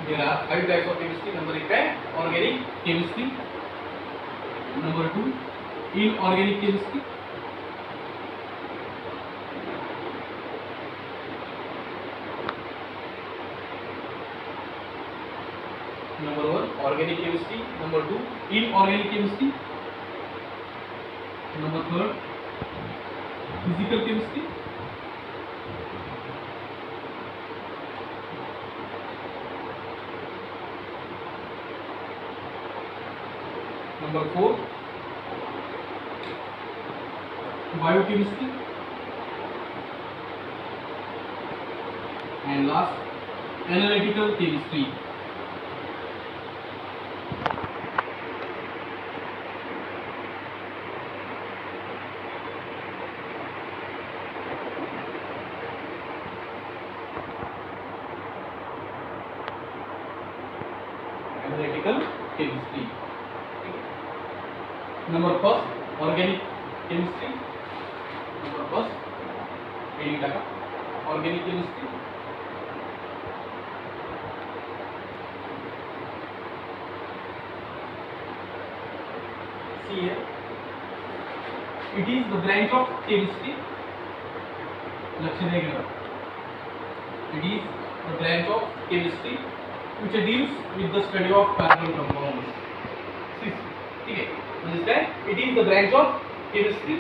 There are 5 types of chemistry. Number 1 है organic chemistry. Number 2 inorganic chemistry. Number 1 organic chemistry. Number 2 inorganic chemistry. Number 3 physical chemistry. Number 4 biochemistry. And last analytical chemistry. Analytical chemistry. Number first organic chemistry. Number first organic chemistry. See here, it is the branch of chemistry. It is the branch of chemistry which deals with the study of carbon compounds. ठीक है, it is the branch of chemistry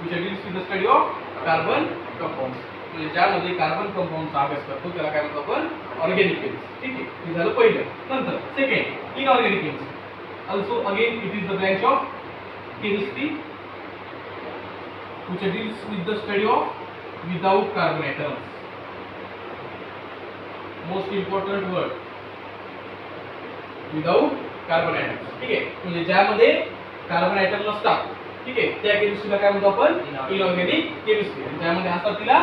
which deals with the study of carbon compounds. म्हणजे ज्यामध्ये carbon कंपाऊंडचा अभ्यास करतो त्याला काय म्हणतो आपण ऑर्गॅनिक केमिस्ट्री. ठीक आहे, हे झालं पहिलं. नंतर second inorganic chemistry. Also again it is the branch of chemistry which deals with the study of without carbon atoms. Most important word without carbon atoms. ठीक आहे, म्हणजे ज्यामध्ये कार्बन ॲटम नसतात. ठीक आहे, त्या केमिस्ट्रीला काय म्हणतो आपण इनऑर्गॅनिक केमिस्ट्री. आणि त्यामध्ये असतात तिला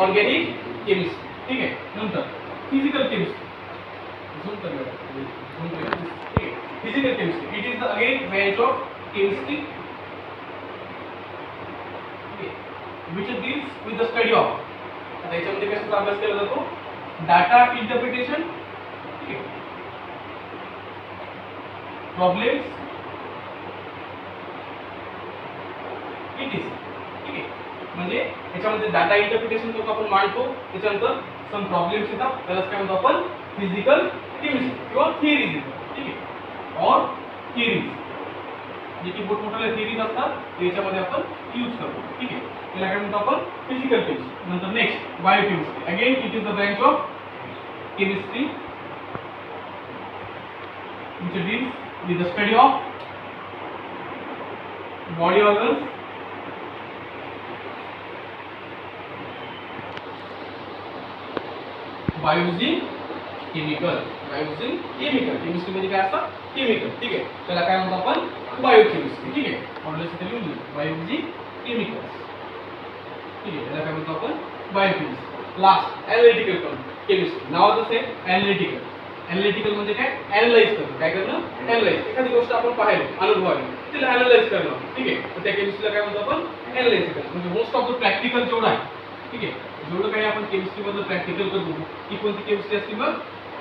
ऑर्गॅनिक केमिस्ट्री. ठीक आहे, नंतर physical chemistry. Physical chemistry it is the again branch of chemistry which deals with the study of. आता याच्यामध्ये कशाचा अभ्यास केला जातो डाटा इंटरप्रिटेशन. ठीक आहे, प्रॉब्लेम्स इटीसी. ठीक आहे, म्हणजे याच्यामध्ये डाटा इंटरप्रिटेशन जो आपण मांडतो त्याच्यानंतर सम प्रॉब्लेम्स येतात त्यालाच काय म्हणतो आपण फिजिकल केमिस्ट्री किंवा थिअरीज येतात. ठीक आहे, और थिअरीज जे की मोठमोठ्या थिअरीज असतात त्याच्यामध्ये आपण यूज करतो. ठीक आहे, त्याला काय म्हणतो आपण फिजिकल केमिस्ट्री. नंतर next biochemistry. Again it is the branch of chemistry which deals with the study of body organs, by using chemical. Chemistry मध्ये काय असतं केमिकल. ठीक आहे, त्याला काय म्हणतो आपण बायोकेमिस्ट्री. ठीक आहे, ऑलरेडी इथे लिहून घेऊ by using chemicals. ठीक आहे, त्याला काय म्हणतो आपण बायोकेमिस्ट्री. Last analytical chemistry. नाव कसं आहे एनालिटिकल. एनालिटिकल म्हणजे काय ॲनलाइज करणं. काय करणं ॲनलाइज. एखादी गोष्ट आपण पाहिली अनुभवाली तिला ॲनलाइज करणं. ठीक आहे, तर त्या केमिस्ट्रीला काय म्हणतो आपण ॲनलाइज करणं. म्हणजे मोस्ट ऑफ द प्रॅक्टिकल जेवढं आहे. ठीक आहे, जेवढं काही आपण केमिस्ट्रीमधलं प्रॅक्टिकल करतो ती कोणती केमिस्ट्री असते मग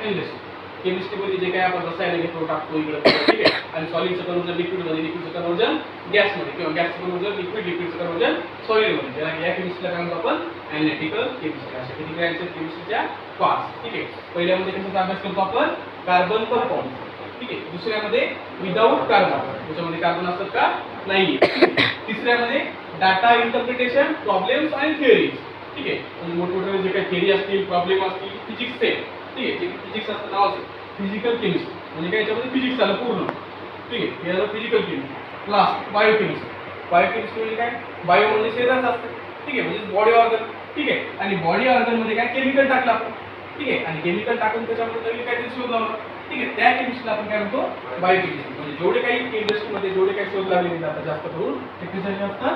एनालिसिस. केमिस्ट्रीमध्ये जे काही आपण रसायन घेतो टाकतो इकडे. ठीक आहे, आणि सॉलिडचं कन्वर्जन लिक्विडमध्ये, लिक्विडचं कन्वर्जन गॅसमध्ये किंवा गॅसचं कन्वर्जन लिक्विड, लिक्विडचं कन्वर्जन सॉलिडमध्ये. त्याला या केमिस्ट्रीला काय म्हणतो आपण एनालिटिकल केमिस्ट्री. अशा किती ब्रँच आहेत केमिस्ट्रीच्या 5. ठीक आहे, पहिल्यामध्ये कशाचा अभ्यास करतो आपण कार्बन कंपाऊंड. ठीक आहे, दुसऱ्यामध्ये विदाउट कार्बन, त्याच्यामध्ये कार्बन असतात का नाहीये. तिसऱ्यामध्ये डाटा इंटरप्रिटेशन, प्रॉब्लेम्स आणि थिअरीज. ठीक आहे, म्हणजे मोठमोठे जे काही थिअरी असतील, प्रॉब्लेम असतील, फिजिक्सचे. ठीक आहे, जे फिजिक्स असतं नाव असेल फिजिकल केमिस्ट्री. म्हणजे काय याच्यामध्ये फिजिक्स आलं पूर्ण. ठीक आहे, हे झालं physical chemistry. Last biochemistry. Biochemistry म्हणजे काय बायो म्हणजे शरीराचं असतं. ठीक आहे, म्हणजे बॉडी ऑर्गन. ठीक आहे, आणि बॉडी ऑर्गन मध्ये काय केमिकल टाकलं आपण. ठीक आहे, आणि केमिकल टाकून त्याच्यामध्ये नवीन काहीतरी शोध लावला. ठीक आहे, त्या केमिस्ट्रीला आपण काय म्हणतो बायोकेमिस्ट्री. म्हणजे जेवढे काही इंडस्ट्रीमध्ये जेवढे काही शोध लागलेले जातात जास्त करून ते कशासाठी असतात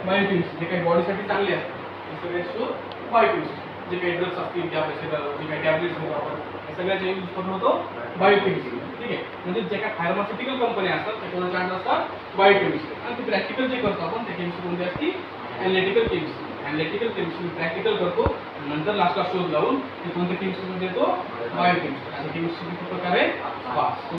बायोकेमिस्ट्री. जे काही बॉडीसाठी चांगले असतात ते सगळे शोध बायोकेमिस्ट्री. जे काही ड्रग्स असतील त्या शरीराला जे काही टॅब्लेट्स घेतो आपण या सगळ्याचा यूज करून होतो बायोकेमिस्ट्री. ठीक आहे, म्हणजे जे काही फार्मास्युटिकल कंपन्या असतात त्या कोणाच्या अंडर असतात बायोकेमिस्ट्री. आणि ते प्रॅक्टिकल जे करतो आपण त्या केमिस्ट्री कोणती असते analytical chemistry. Analytical chemistry practical करतो नंतर लास्टला शोध लावून ते कोणत्या केमिस्ट्रीमध्ये येतो बायोकेमिस्ट्री. अशा केमिस्ट्री किती प्रकार आहे 5.